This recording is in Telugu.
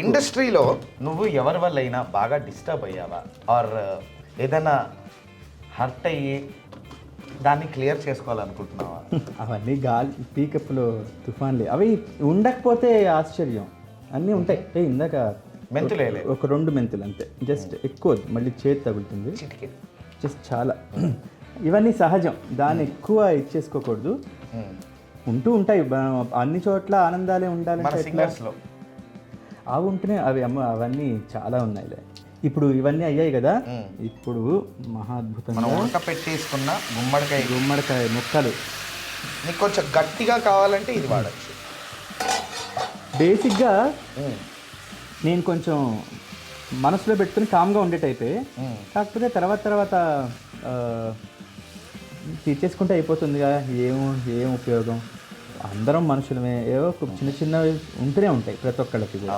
ఇండస్ట్రీలో నువ్వు ఎవరి వల్ల అయినా బాగా డిస్టర్బ్ అయ్యావా ఆర్ ఏదైనా హర్ట్ అయ్యి దాన్ని క్లియర్ చేసుకోవాలనుకుంటున్నావా? అవన్నీ గాలి పీకప్లో తుఫాన్లే, అవి ఉండకపోతే ఆశ్చర్యం. అన్నీ ఉంటాయి. ఇందాక మెంతులే ఒక 2 మెంతులు అంతే, జస్ట్ ఎక్కువ మళ్ళీ చేతి తగులుతుంది, చిటికెడు. జస్ట్ చాలా. ఇవన్నీ సహజం, దాన్ని ఎక్కువ ఇచ్చేసుకోకూడదు. ఉంటూ ఉంటాయి అన్ని చోట్ల, ఆనందాలే మన ఉండాలంటే సింగర్స్లో అవి ఉంటేనే అవి అవన్నీ చాలా ఉన్నాయిలే. ఇప్పుడు ఇవన్నీ అయ్యాయి కదా, ఇప్పుడు మహా అద్భుతంగా మనం ఉడక పెట్టేసుకున్న గుమ్మడికాయ ముక్కలు. నీకు కొంచెం గట్టిగా కావాలంటే ఇది వాడచ్చు. బేసిక్గా నేను కొంచెం మనసులో పెట్టుకుని కామ్గా ఉండే టైపే, కాకపోతే తర్వాత తీర్చేసుకుంటే అయిపోతుందిగా, ఏం ఉపయోగం. అందరం మనుషులమే, ఏవో చిన్న చిన్నవి ఉంటూనే ఉంటాయి ప్రతి ఒక్కళ్ళకి కూడా.